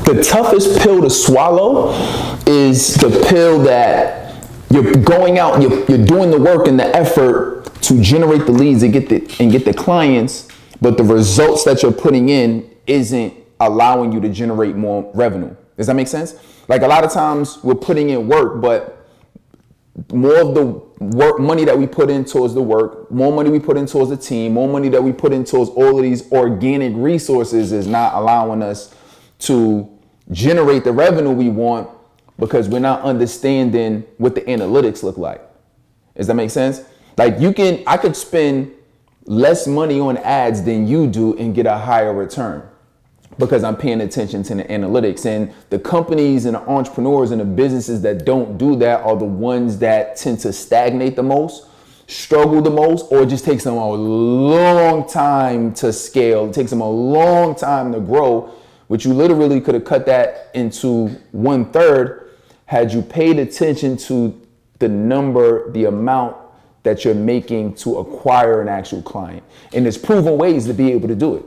The toughest pill to swallow is the pill that you're going out, you're doing the work and the effort to generate the leads and get the clients, but the results that you're putting in isn't allowing you to generate more revenue. Does that make sense? Like a lot of times we're putting in work, but more of the work money that we put in towards the work, more money we put in towards the team, more money that we put in towards all of these organic resources is not allowing us to generate the revenue we want because we're not understanding what the analytics look like. Does that make sense? Like I could spend less money on ads than you do and get a higher return because I'm paying attention to the analytics. And the companies and the entrepreneurs and the businesses that don't do that are the ones that tend to stagnate the most, struggle the most, or it just takes them a long time to scale. It takes them a long time to grow, which you literally could have cut that into 1/3 had you paid attention to the amount that you're making to acquire an actual client. And there's proven ways to be able to do it.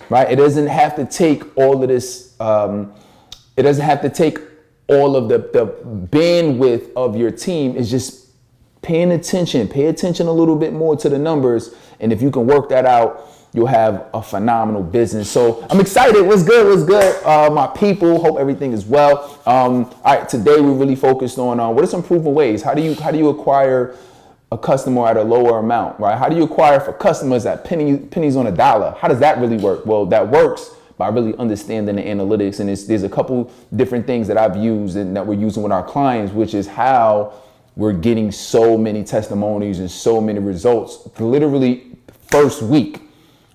Right? It doesn't have to take all of this. It doesn't have to take all of the bandwidth of your team. It's just paying attention. Pay attention a little bit more to the numbers. And if you can work that out, you'll have a phenomenal business. So I'm excited. What's good? What's good? My people, hope everything is well. All right. Today we really focused on what are some proven ways? How do you acquire a customer at a lower amount, right? How do you acquire for customers at pennies on a dollar? How does that really work? Well, that works by really understanding the analytics. And there's a couple different things that I've used and that we're using with our clients, which is how we're getting so many testimonies and so many results. Literally first week,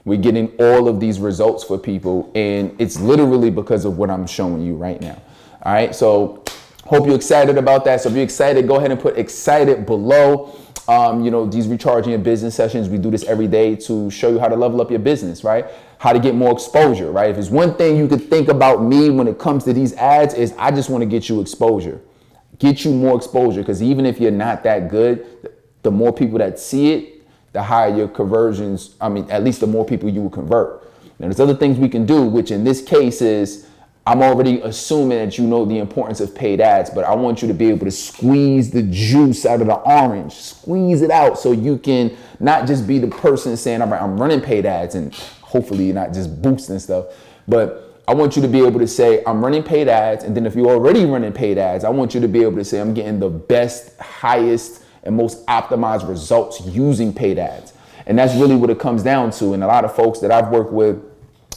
we're getting all of these results for people. And it's literally because of what I'm showing you right now. All right. So hope you're excited about that. So if you're excited, go ahead and put excited below. These recharging your business sessions, we do this every day to show you how to level up your business, right? How to get more exposure, right? If there's one thing you could think about me when it comes to these ads is I just want to get you exposure, get you more exposure. Because even if you're not that good, the more people that see it, the higher your conversions. At least the more people you will convert. Now there's other things we can do, which in this case is I'm already assuming that you know the importance of paid ads, but I want you to be able to squeeze the juice out of the orange, squeeze it out so you can not just be the person saying, all right, I'm running paid ads, and hopefully you're not just boosting stuff, but I want you to be able to say, I'm running paid ads. And then if you're already running paid ads, I want you to be able to say, I'm getting the best, highest, and most optimized results using paid ads. And that's really what it comes down to. And a lot of folks that I've worked with,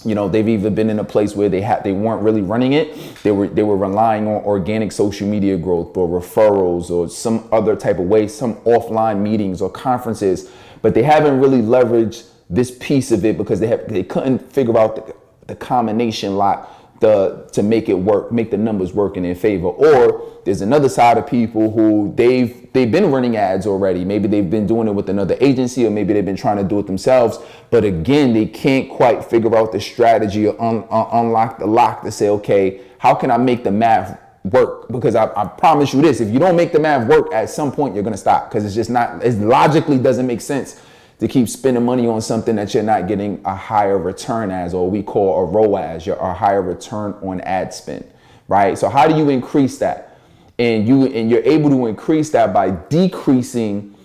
they've either been in a place where they weren't really running it. They were relying on organic social media growth or referrals or some other type of way, some offline meetings or conferences, but they haven't really leveraged this piece of it because they couldn't figure out the combination lock to make it work, make the numbers work in their favor. Or there's another side of people who they've been running ads already. Maybe they've been doing it with another agency, or maybe they've been trying to do it themselves. But again, they can't quite figure out the strategy or unlock the lock to say, okay, how can I make the math work? Because I promise you this, if you don't make the math work, at some point you're going to stop, because it's just not, it logically doesn't make sense to keep spending money on something that you're not getting a higher return as, or we call a ROAS, a higher return on ad spend, right? So how do you increase that? And you're able to increase that by decreasing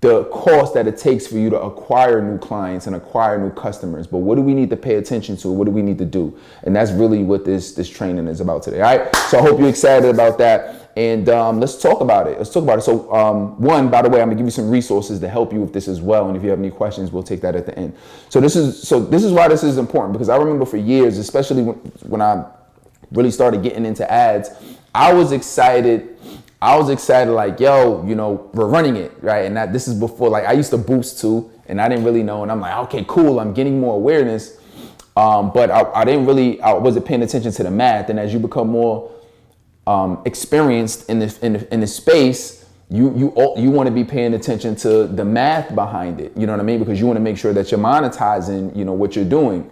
the cost that it takes for you to acquire new clients and acquire new customers. But what do we need to pay attention to? What do we need to do? And that's really what this training is about today. All right. So I hope you're excited about that. And let's talk about it. So one, by the way, I'm gonna give you some resources to help you with this as well. And if you have any questions, we'll take that at the end. So this is why this is important, because I remember for years, especially when I really started getting into ads, I was excited like, yo, we're running it, right? And this is before, like, I used to boost too, and I didn't really know. And I'm like, okay, cool, I'm getting more awareness. But I wasn't paying attention to the math. And as you become more experienced in the space, you want to be paying attention to the math behind it. You know what I mean? Because you want to make sure that you're monetizing, what you're doing.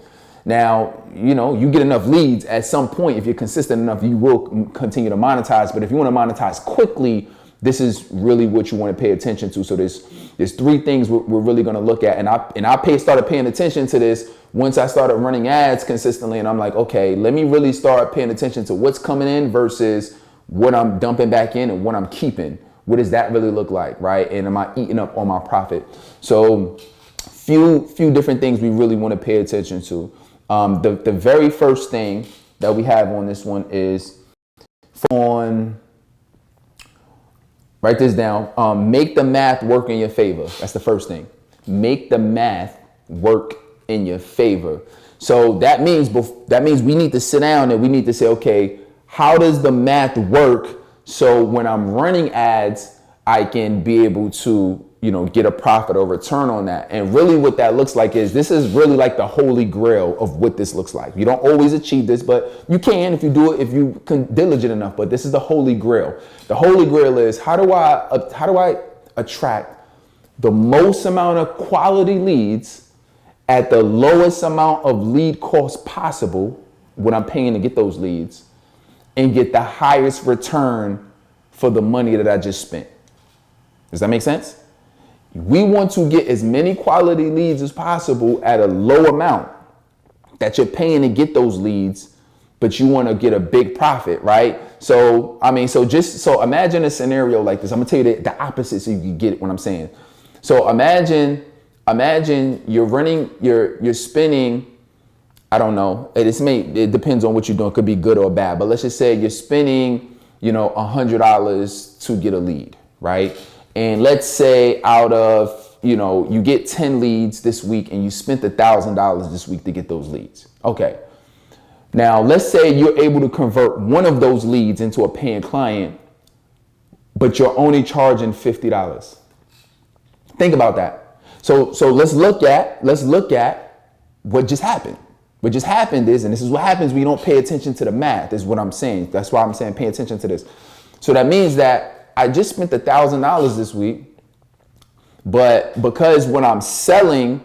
Now, you get enough leads at some point. If you're consistent enough, you will continue to monetize. But if you want to monetize quickly, this is really what you want to pay attention to. So there's three things we're really going to look at. And I started paying attention to this once I started running ads consistently, and I'm like, okay, let me really start paying attention to what's coming in versus what I'm dumping back in and what I'm keeping. What does that really look like, right? And am I eating up on my profit? So few different things we really want to pay attention to. The very first thing that we have on this one is write this down, make the math work in your favor. That's the first thing. Make the math work in your favor. So that means we need to sit down and we need to say, okay, how does the math work? So when I'm running ads, I can be able to, get a profit or return on that. And really what that looks like is, this is really like the holy grail of what this looks like. You don't always achieve this, but you can if you do it, if you can diligent enough. But this is the holy grail. The holy grail is, how do I attract the most amount of quality leads at the lowest amount of lead cost possible, what I'm paying to get those leads, and get the highest return for the money that I just spent? Does that make sense? We want to get as many quality leads as possible at a low amount that you're paying to get those leads, but you want to get a big profit, right? So imagine a scenario like this. I'm gonna tell you the opposite so you can get what I'm saying. So imagine you're spending, I don't know, it depends on what you're doing. It could be good or bad, but let's just say you're spending, $100 to get a lead, right? And let's say out of, you get 10 leads this week and you spent $1,000 this week to get those leads. Okay. Now let's say you're able to convert one of those leads into a paying client, but you're only charging $50. Think about that. So let's look at what just happened. What just happened is, and this is what happens when you don't pay attention to the math, is what I'm saying. That's why I'm saying pay attention to this. So that means that I just spent $1,000 this week, but because what I'm selling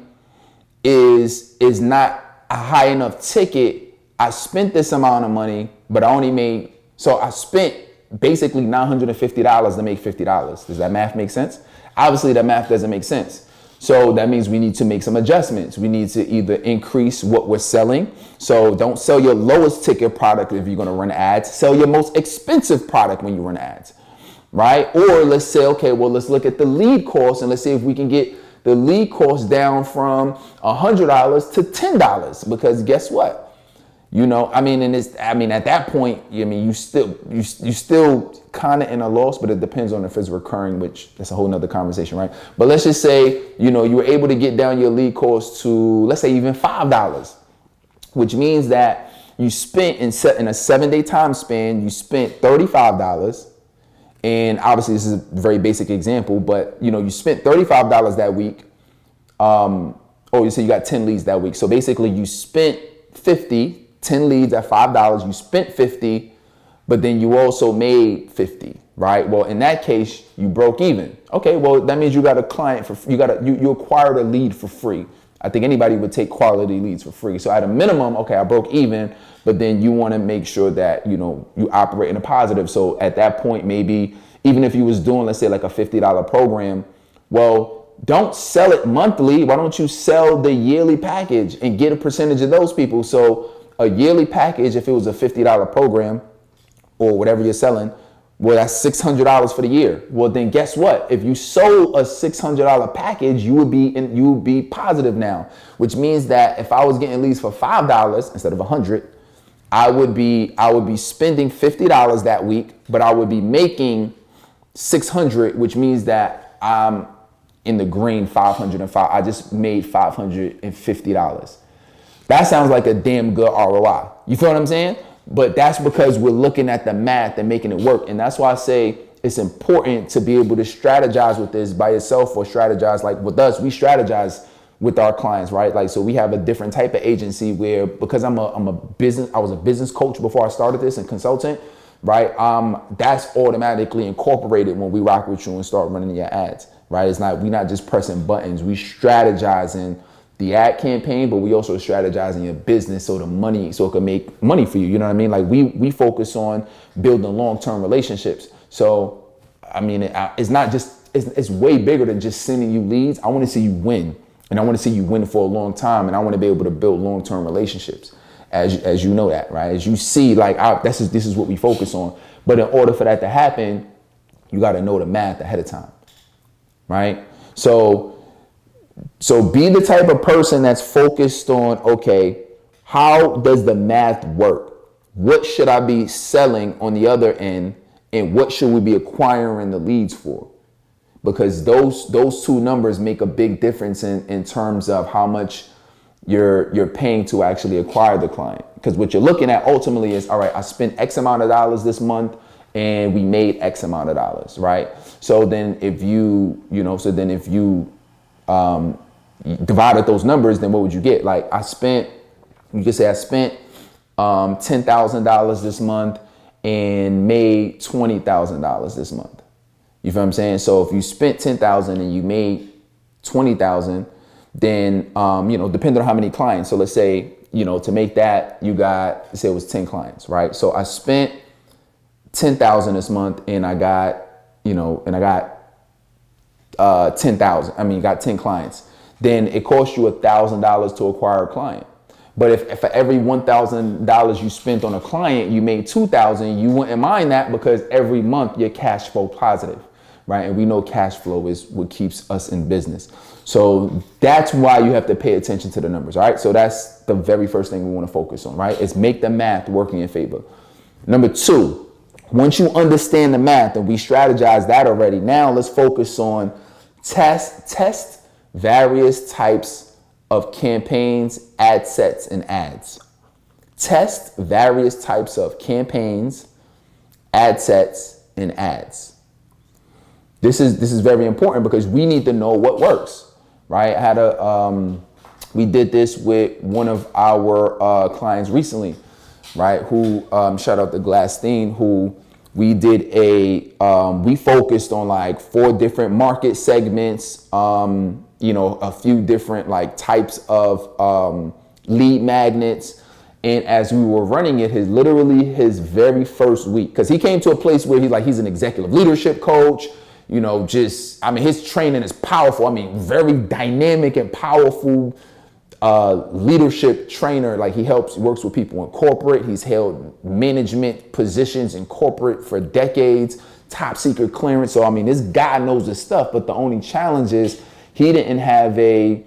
is not a high enough ticket, I spent this amount of money, but I spent basically $950 to make $50. Does that math make sense? Obviously that math doesn't make sense. So that means we need to make some adjustments. We need to either increase what we're selling. So don't sell your lowest ticket product if you're going to run ads. Sell your most expensive product when you run ads, right? Or let's say, okay, well, let's look at the lead cost and let's see if we can get the lead cost down from $100 to $10. Because guess what? At that point, you still kind of in a loss, but it depends on if it's recurring, which that's a whole nother conversation, right? But let's just say, you were able to get down your lead cost to, let's say even $5, which means that you spent in a 7-day time span, you spent $35. And obviously this is a very basic example, but you spent $35 that week. You say you got 10 leads that week. So basically you spent 10 leads at $5, you spent 50, but then you also made 50, right? Well, in that case, you broke even. Okay, well, that means you got a client you acquired a lead for free. I think anybody would take quality leads for free. So at a minimum, okay, I broke even, but then you want to make sure that, you operate in a positive. So at that point, maybe even if you was doing, let's say like a $50 program, well, don't sell it monthly. Why don't you sell the yearly package and get a percentage of those people? So a yearly package, if it was a $50 program or whatever you're selling, well, that's $600 for the year. Well, then guess what? If you sold a $600 package, you would be positive now, which means that if I was getting leads for $5 instead of $100, I would be spending $50 that week, but I would be making $600, which means that I'm in the green $505. I just made $550. That sounds like a damn good ROI. You feel what I'm saying? But that's because we're looking at the math and making it work. And that's why I say it's important to be able to strategize with this by yourself or strategize like with us. We strategize with our clients, right? Like, so we have a different type of agency where, because I was a business coach before I started this and consultant, right? That's automatically incorporated when we rock with you and start running your ads, right? We're not just pressing buttons. We strategizing the ad campaign, but we also strategizing your business so it can make money for you. You know what I mean? Like we focus on building long-term relationships. So, it's not just, it's way bigger than just sending you leads. I want to see you win. And I want to see you win for a long time. And I want to be able to build long-term relationships, as you know that, right? As you see, like, this is what we focus on. But in order for that to happen, you got to know the math ahead of time, right? So be the type of person that's focused on, okay, how does the math work? What should I be selling on the other end? And what should we be acquiring the leads for? Because those two numbers make a big difference in terms of how much you're paying to actually acquire the client. Because what you're looking at ultimately is, all right, I spent X amount of dollars this month and we made X amount of dollars, right? So then if you divided those numbers, then what would you get? Like you could say I spent $10,000 this month and made $20,000 this month. You feel what I'm saying? So if you spent $10,000 and you made $20,000, then depending on how many clients. So let's say, to make that, say it was 10 clients, right? So I spent $10,000 this month and I got 10,000. I mean, you got 10 clients. Then it costs you $1,000 to acquire a client. But if for every $1,000 you spent on a client, you made $2,000, you wouldn't mind that because every month you're cash flow positive, right? And we know cash flow is what keeps us in business. So that's why you have to pay attention to the numbers, all right? So that's the very first thing we want to focus on, right? Is make the math working in favor. Number two, once you understand the math and we strategize that already, now let's focus on test various types of campaigns, ad sets, and ads. Test various types of campaigns, ad sets, and ads. This is very important because we need to know what works, right? We did this with one of our clients recently, right? Who shout out to Glassstein, who we did we focused on like 4 different market segments, a few different like types of lead magnets. And as we were running it, his very first week, because he came to a place where he's an executive leadership coach, his training is powerful. I mean, very dynamic and powerful leadership trainer. Like he works with people in corporate. He's held management positions in corporate for decades, top secret clearance. So, I mean, this guy knows his stuff, but the only challenge is he didn't have a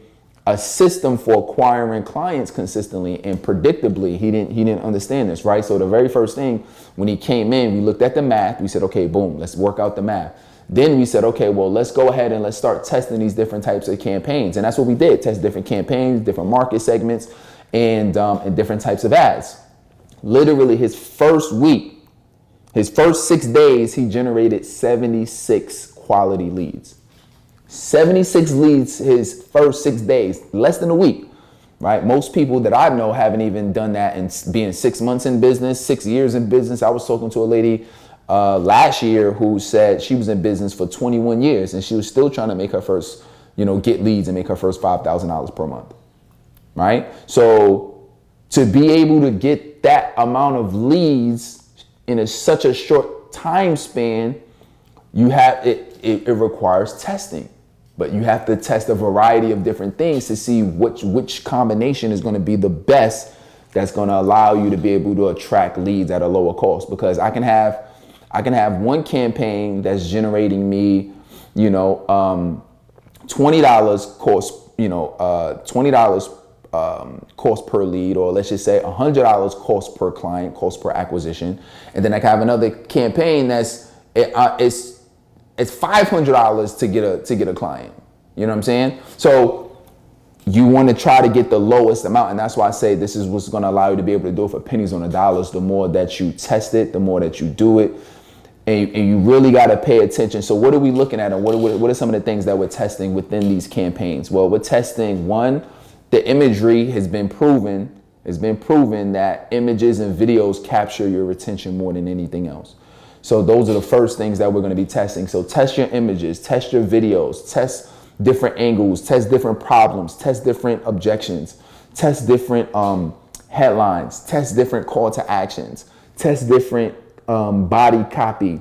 system for acquiring clients consistently and predictably. He didn't understand this, right? So the very first thing when he came in, we looked at the math. We said, okay, boom, let's work out the math. Then we said, okay, well, let's go ahead and let's start testing these different types of campaigns. And that's what we did, test different campaigns, different market segments, and different types of ads. Literally his first week, his first 6 days, he generated 76 quality leads. 76 leads his first 6 days, less than a week, right? Most people that I know haven't even done that in being 6 months in business, 6 years in business. I was talking to a lady last year who said she was in business for 21 years and she was still trying to make her first, get leads and make her first $5,000 per month, right? So to be able to get that amount of leads in such a short time span, it requires testing. But you have to test a variety of different things to see which combination is going to be the best that's going to allow you to be able to attract leads at a lower cost. Because I can have one campaign that's generating me, $20 cost, $20 cost per lead, or let's just say $100 cost per client, cost per acquisition. And then I can have another campaign that's it's $500 to get a client. You know what I'm saying? So you want to try to get the lowest amount. And that's why I say this is what's going to allow you to be able to do it for pennies on the dollars. The more that you test it, the more that you do it. And you really got to pay attention. So what are we looking at? And what are some of the things that we're testing within these campaigns? Well, we're testing, one, the imagery has been proven that images and videos capture your attention more than anything else. So those are the first things that we're going to be testing. So test your images, test your videos, test different angles, test different problems, test different objections, test different headlines, test different call to actions, test different body copy,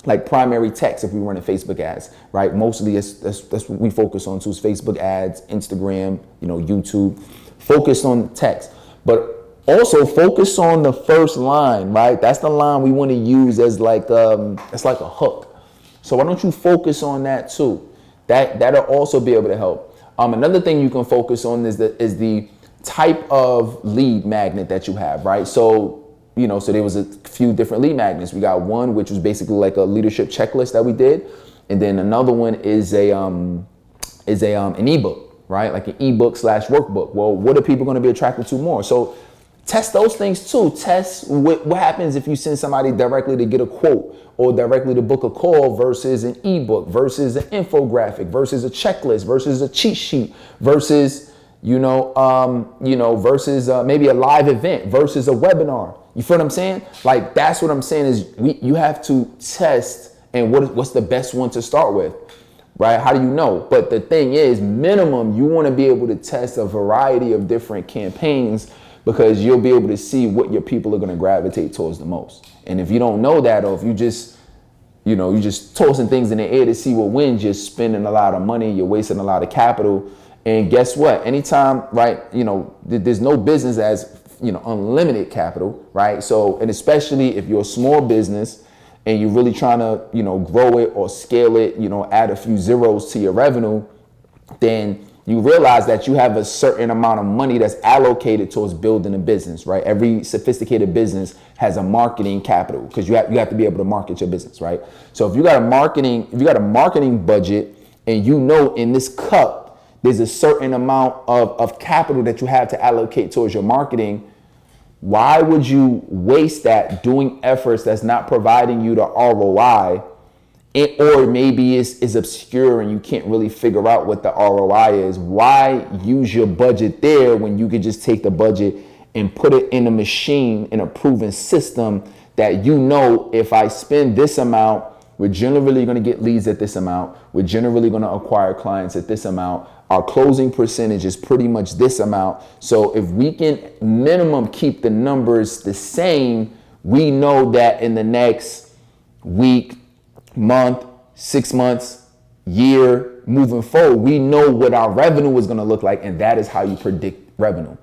like primary text if we run in Facebook ads, right? Mostly that's what we focus on too, is Facebook ads, Instagram, YouTube. Focus on text, but also focus on the first line, right? That's the line we want to use as like it's like a hook. So why don't you focus on that too? That'll also be able to help. Another thing you can focus on is the type of lead magnet that you have, right? So so there was a few different lead magnets. We got one which was basically like a leadership checklist that we did, and then another one is an ebook, right? Like an ebook / workbook. Well, what are people going to be attracted to more? So test those things too. Test what happens if you send somebody directly to get a quote or directly to book a call versus an ebook versus an infographic versus a checklist versus a cheat sheet versus versus maybe a live event versus a webinar. You feel what I'm saying? Like, that's what I'm saying is you have to test and what's the best one to start with, right? How do you know? But the thing is, minimum, you want to be able to test a variety of different campaigns because you'll be able to see what your people are going to gravitate towards the most. And if you don't know that, or if you just tossing things in the air to see what wins, you're spending a lot of money, you're wasting a lot of capital. And guess what? Anytime, right, there's no business as, unlimited capital, right? So, and especially if you're a small business and you're really trying to, grow it or scale it, add a few zeros to your revenue, then you realize that you have a certain amount of money that's allocated towards building a business, right? Every sophisticated business has a marketing capital because you have to be able to market your business, right? So if you got a marketing budget and in this cup, there's a certain amount of capital that you have to allocate towards your marketing, why would you waste that doing efforts that's not providing you the ROI, or maybe is obscure and you can't really figure out what the ROI is? Why use your budget there when you could just take the budget and put it in a machine, in a proven system that if I spend this amount, we're generally going to get leads at this amount. We're generally going to acquire clients at this amount. Our closing percentage is pretty much this amount. So if we can minimum keep the numbers the same, we know that in the next week, month, 6 months, year, moving forward, we know what our revenue is going to look like. And that is how you predict revenue.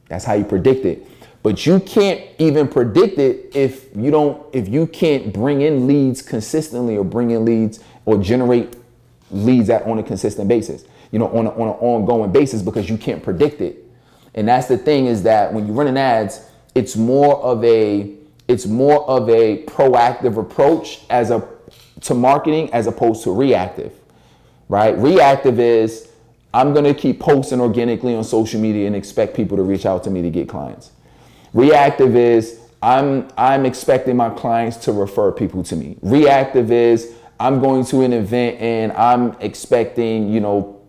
That's how you predict it. But you can't even predict it if you can't bring in leads consistently or bring in leads or generate leads on a consistent basis, on an ongoing basis, because you can't predict it. And that's the thing, is that when you're running ads, it's more of a proactive approach to marketing as opposed to reactive, right? Reactive is, I'm going to keep posting organically on social media and expect people to reach out to me to get clients. Reactive is, I'm expecting my clients to refer people to me. Reactive is, I'm going to an event and I'm expecting,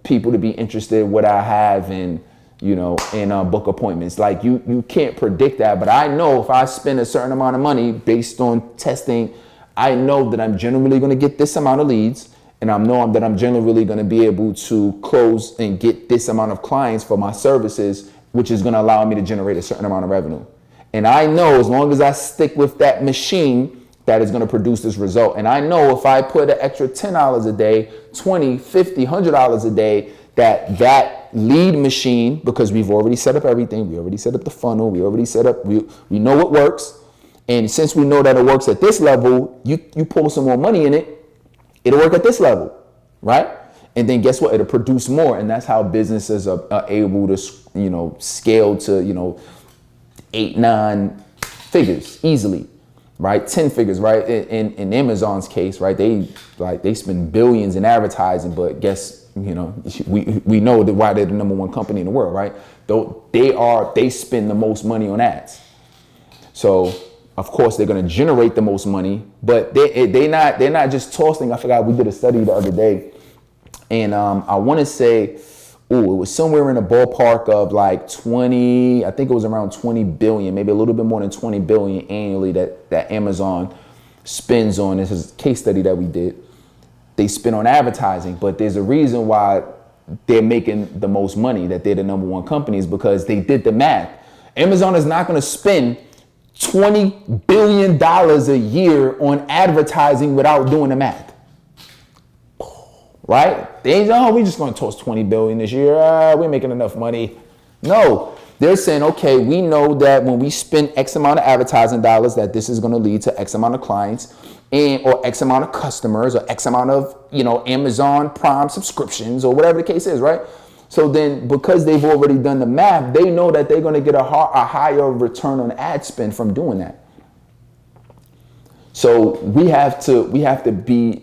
people to be interested in what I have and book appointments. Like you can't predict that, but I know if I spend a certain amount of money based on testing, I know that I'm generally going to get this amount of leads, and I know that I'm generally going to be able to close and get this amount of clients for my services, which is going to allow me to generate a certain amount of revenue. And I know as long as I stick with that machine, that is going to produce this result. And I know if I put an extra $10 a day, $20, $50, $100 a day, that lead machine, because we've already set up everything, we already set up the funnel, we know it works. And since we know that it works at this level, you pull some more money in it, it'll work at this level, right? And then guess what? It'll produce more. And that's how businesses are able to, scale to, 8, 9 figures easily, right? 10 figures, right? In Amazon's case, right? They spend billions in advertising, but guess, we know that why they're the #1 company in the world, right? Though they spend the most money on ads. So of course they're going to generate the most money, but they're not just tossing. I forgot, we did a study the other day, and I want to say, it was somewhere in the ballpark of like 20, I think it was around 20 billion, maybe a little bit more than 20 billion annually that Amazon spends on. This is a case study that we did. They spend on advertising, but there's a reason why they're making the most money, that they're the #1 company, is because they did the math. Amazon is not going to spend $20 billion a year on advertising without doing the math. Right? They ain't, oh, we just going to toss 20 billion this year. We're making enough money. No, they're saying, okay, we know that when we spend X amount of advertising dollars, that this is going to lead to X amount of clients and or X amount of customers or X amount of, Amazon Prime subscriptions or whatever the case is, right? So then because they've already done the math, they know that they're going to get a higher return on ad spend from doing that. So we have to be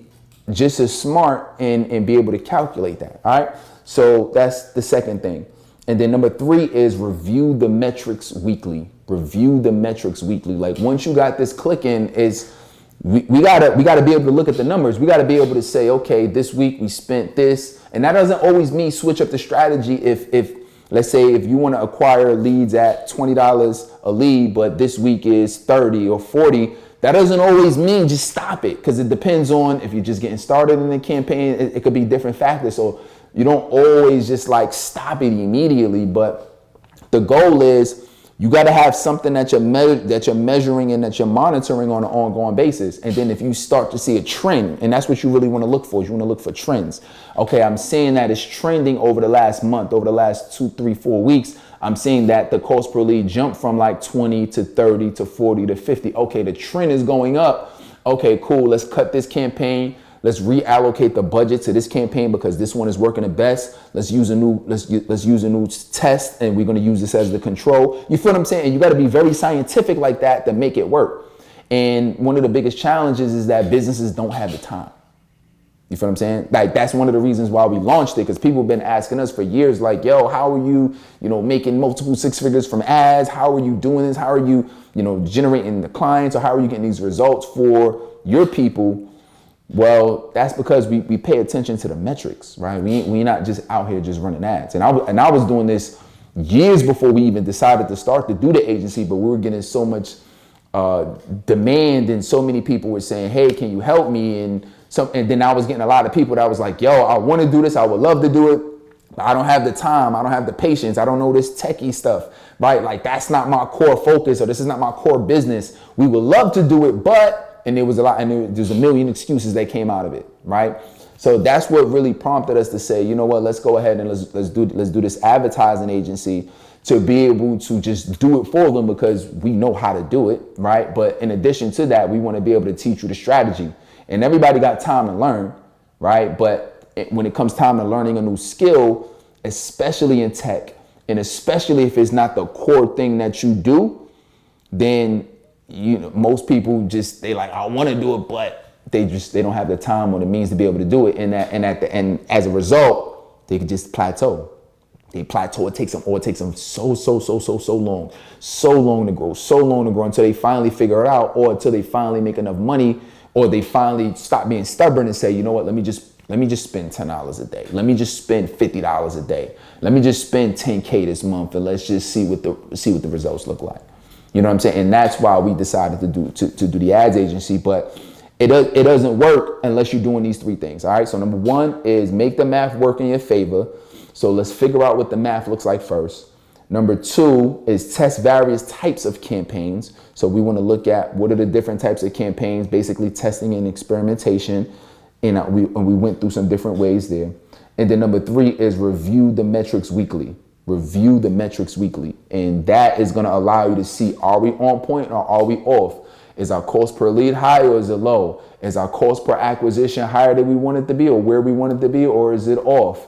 just as smart and be able to calculate that. All right. So that's the second thing. And then number 3 is review the metrics weekly. Review the metrics weekly. Like once you got this clicking, is we gotta be able to look at the numbers. We gotta be able to say, okay, this week we spent this, and that doesn't always mean switch up the strategy. If let's say if you want to acquire leads at $20 a lead, but this week is 30 or 40. That doesn't always mean just stop it, because it depends on if you're just getting started in the campaign. It could be different factors. So you don't always just like stop it immediately. But the goal is you got to have something that you're measuring and that you're monitoring on an ongoing basis. And then if you start to see a trend, and that's what you really want to look for, is you want to look for trends. Okay, I'm seeing that it's trending over the last month, over the last 2, 3, 4 weeks. I'm seeing that the cost per lead jumped from like 20 to 30 to 40 to 50. Okay, the trend is going up. Okay, cool. Let's cut this campaign. Let's reallocate the budget to this campaign because this one is working the best. Let's use a new test, and we're going to use this as the control. You feel what I'm saying? And you got to be very scientific like that to make it work. And one of the biggest challenges is that businesses don't have the time. You feel what I'm saying? Like that's one of the reasons why we launched it, because people have been asking us for years, like, yo, how are you, making multiple 6 figures from ads? How are you doing this? How are you, generating the clients, or how are you getting these results for your people? Well, that's because we pay attention to the metrics, right? We not just out here just running ads. And I was doing this years before we even decided to start to do the agency, but we were getting so much demand, and so many people were saying, hey, can you help me? And then I was getting a lot of people that was like, yo, I want to do this. I would love to do it, but I don't have the time. I don't have the patience. I don't know this techie stuff, right? Like that's not my core focus, or this is not my core business. We would love to do it, but, and there was there's a million excuses that came out of it, right? So that's what really prompted us to say, you know what, let's go ahead and let's do this advertising agency to be able to just do it for them, because we know how to do it, right? But in addition to that, we want to be able to teach you the strategy. And everybody got time to learn, right? But when it comes time to learning a new skill, especially in tech, and especially if it's not the core thing that you do, then most people they like, I want to do it, but they don't have the time or the means to be able to do it. And as a result, they could just plateau. They plateau. It takes them so long to grow until they finally figure it out, or until they finally make enough money, or they finally stop being stubborn and say, you know what, let me just spend $10 a day. Let me just spend $50 a day. Let me just spend $10K this month, and let's just see what the results look like. You know what I'm saying? And that's why we decided to do the ads agency. But it doesn't work unless you're doing these 3 things. All right. So number 1 is make the math work in your favor. So let's figure out what the math looks like first. Number 2 is test various types of campaigns. So we want to look at what are the different types of campaigns, basically testing and experimentation. And we went through some different ways there. And then number 3 is review the metrics weekly. Review the metrics weekly. And that is going to allow you to see, are we on point or are we off? Is our cost per lead high or is it low? Is our cost per acquisition higher than we want it to be, or where we want it to be, or is it off?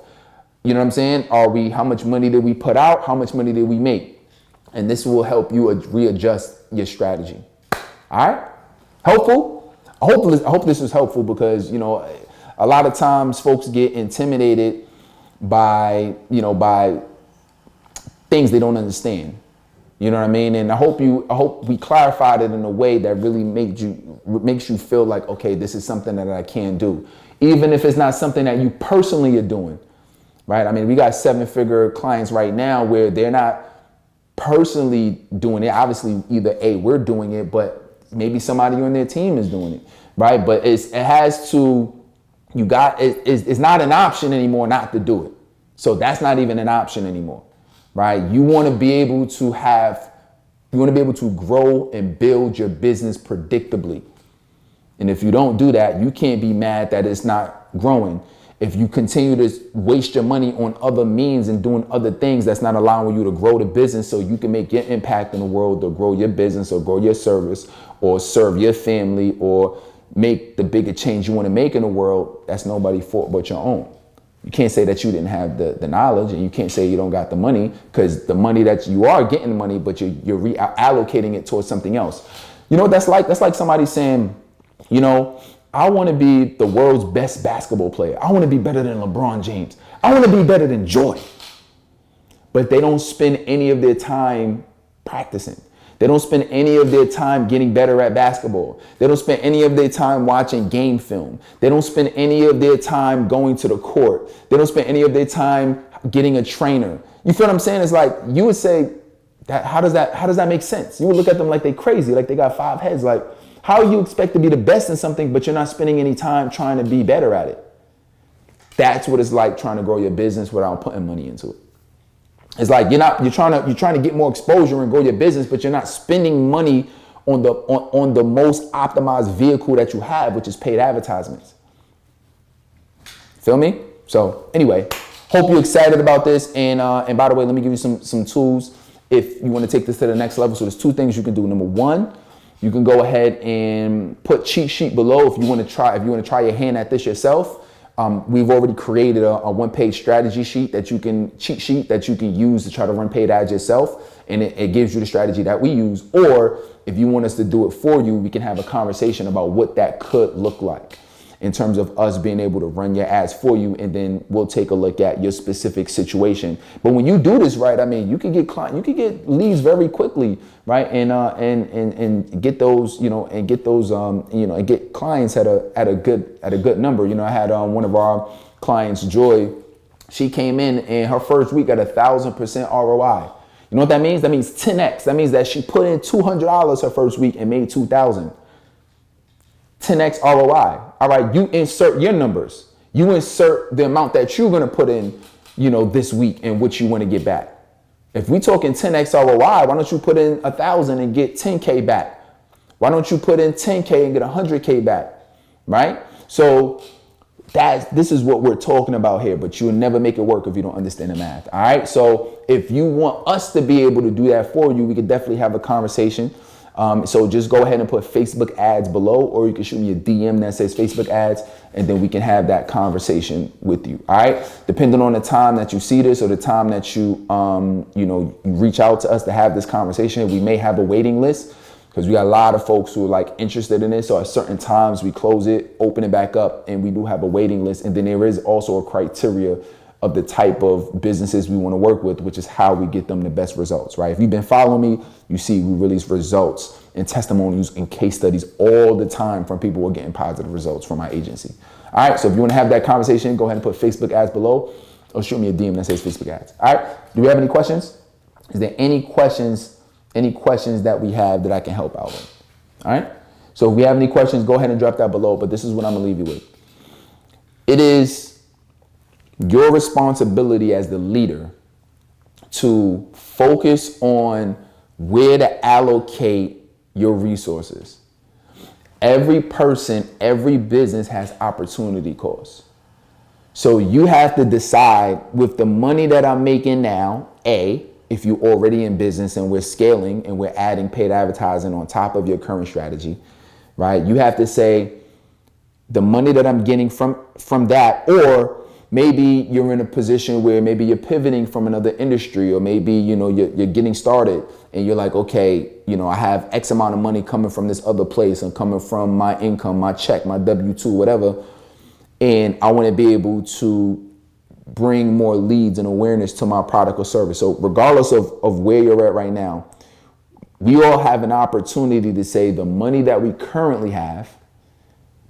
You know what I'm saying? How much money did we put out? How much money did we make? And this will help you readjust your strategy. All right? Helpful? I hope this was helpful, because, a lot of times folks get intimidated by things they don't understand. You know what I mean? And I hope we clarified it in a way that really makes you feel like, okay, this is something that I can do, even if it's not something that you personally are doing. Right? I mean, we got 7-figure clients right now where they're not personally doing it. Obviously, either A, we're doing it, but maybe somebody on their team is doing it, right? But it's not an option anymore not to do it. So that's not even an option anymore, right? You want to be able to have You want to be able to grow and build your business predictably. And if you don't do that, you can't be mad that it's not growing. If you continue to waste your money on other means and doing other things that's not allowing you to grow the business so you can make your impact in the world, or grow your business, or grow your service, or serve your family, or make the bigger change you want to make in the world, that's nobody's fault but your own. You can't say that you didn't have the knowledge, and you can't say you don't got the money, because the money that you are getting the money, but you're reallocating it towards something else. You know what that's like? That's like somebody saying, you know, I want to be the world's best basketball player. I want to be better than LeBron James. I want to be better than Jordan. But they don't spend any of their time practicing. They don't spend any of their time getting better at basketball. They don't spend any of their time watching game film. They don't spend any of their time going to the court. They don't spend any of their time getting a trainer. You feel what I'm saying? It's like, you would say, that how does that make sense? You would look at them like they crazy, like they got 5 heads. Like, how you expect to be the best in something, but you're not spending any time trying to be better at it? That's what it's like trying to grow your business without putting money into it. It's like you're trying to get more exposure and grow your business, but you're not spending money on the most optimized vehicle that you have, which is paid advertisements. Feel me? So anyway, hope you're excited about this. And by the way, let me give you some tools if you want to take this to the next level. So there's 2 things you can do. Number 1, you can go ahead and put cheat sheet below if you want to try your hand at this yourself. We've already created a 1-page strategy sheet cheat sheet that you can use to try to run paid ads yourself. And it gives you the strategy that we use. Or if you want us to do it for you, we can have a conversation about what that could look like in terms of us being able to run your ads for you. And then we'll take a look at your specific situation. But when you do this right, I mean, you can get leads very quickly, right? And get those, and get clients at a good number. I had one of our clients, Joy. She came in and her first week at 1,000% ROI. You know what that means? That means 10x. That means that she put in $200 her first week and made $2,000. 10x ROI. All right, you insert your numbers. You insert the amount that you're going to put in, this week and what you want to get back. If we talking 10x ROI, why don't you put in 1,000 and get 10K back? Why don't you put in 10K and get 100K back? Right? So this is what we're talking about here, but you'll never make it work if you don't understand the math. All right. So if you want us to be able to do that for you, we could definitely have a conversation. So just go ahead and put Facebook ads below, or you can shoot me a DM that says Facebook ads, and then we can have that conversation with you. All right. Depending on the time that you see this or the time that you reach out to us to have this conversation, we may have a waiting list because we got a lot of folks who are interested in this. So at certain times we close it, open it back up, and we do have a waiting list. And then there is also a criteria of the type of businesses we want to work with, which is how we get them the best results, right? If you've been following me, you see we release results and testimonials and case studies all the time from people who are getting positive results from my agency. All right, so if you want to have that conversation, go ahead and put Facebook ads below or shoot me a DM that says Facebook ads. All right, do we have any questions? Is there any questions that we have that I can help out with? All right, so if we have any questions, go ahead and drop that below, but this is what I'm gonna leave you with. It is your responsibility as the leader to focus on where to allocate your resources. Every person, every business has opportunity costs. So you have to decide with the money that I'm making now, if you're already in business and we're scaling and we're adding paid advertising on top of your current strategy, right? You have to say the money that I'm getting from that, or maybe you're in a position where maybe you're pivoting from another industry, or maybe, you're getting started and you're like, okay, I have X amount of money coming from this other place and coming from my income, my check, my W-2, whatever. And I want to be able to bring more leads and awareness to my product or service. So regardless of where you're at right now, we all have an opportunity to say the money that we currently have,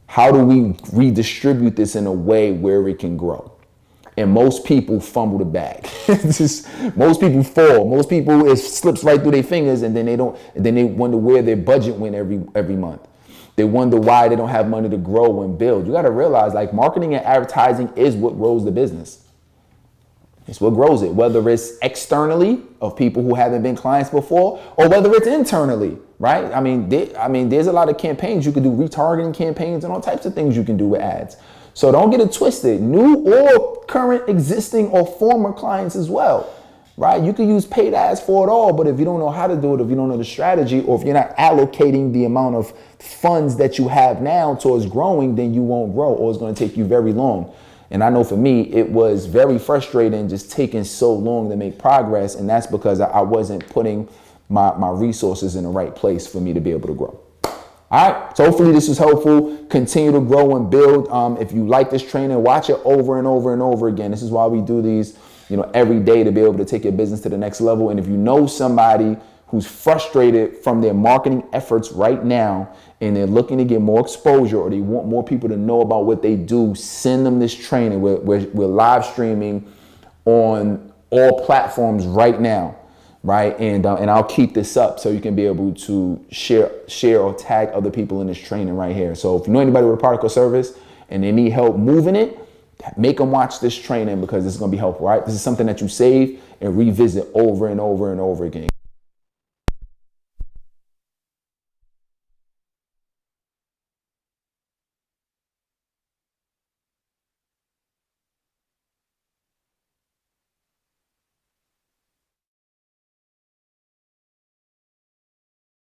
how do we redistribute this in a way where it can grow? And most people fumble the bag. Most people fall. Most people, it slips right through their fingers, and then they wonder where their budget went every month. They wonder why they don't have money to grow and build. You got to realize, marketing and advertising is what grows the business. It's what grows it, whether it's externally of people who haven't been clients before, or whether it's internally, right? I mean, there's a lot of campaigns. You can do retargeting campaigns and all types of things you can do with ads. So don't get it twisted. New or current, existing, or former clients as well, right? You can use paid ads for it all, but if you don't know how to do it, if you don't know the strategy, or if you're not allocating the amount of funds that you have now towards growing, then you won't grow, or it's going to take you very long. And I know for me, it was very frustrating just taking so long to make progress. And that's because I wasn't putting my resources in the right place for me to be able to grow. All right, so hopefully this was helpful. Continue to grow and build. If you like this training, watch it over and over and over again. This is why we do these, every day, to be able to take your business to the next level. And if you know somebody who's frustrated from their marketing efforts right now and they're looking to get more exposure, or they want more people to know about what they do, send them this training. We're live streaming on all platforms right now. Right, and I'll keep this up so you can be able to share or tag other people in this training right here. So if you know anybody with a product or service and they need help moving it, make them watch this training, because this is going to be helpful. Right, this is something that you save and revisit over and over and over again.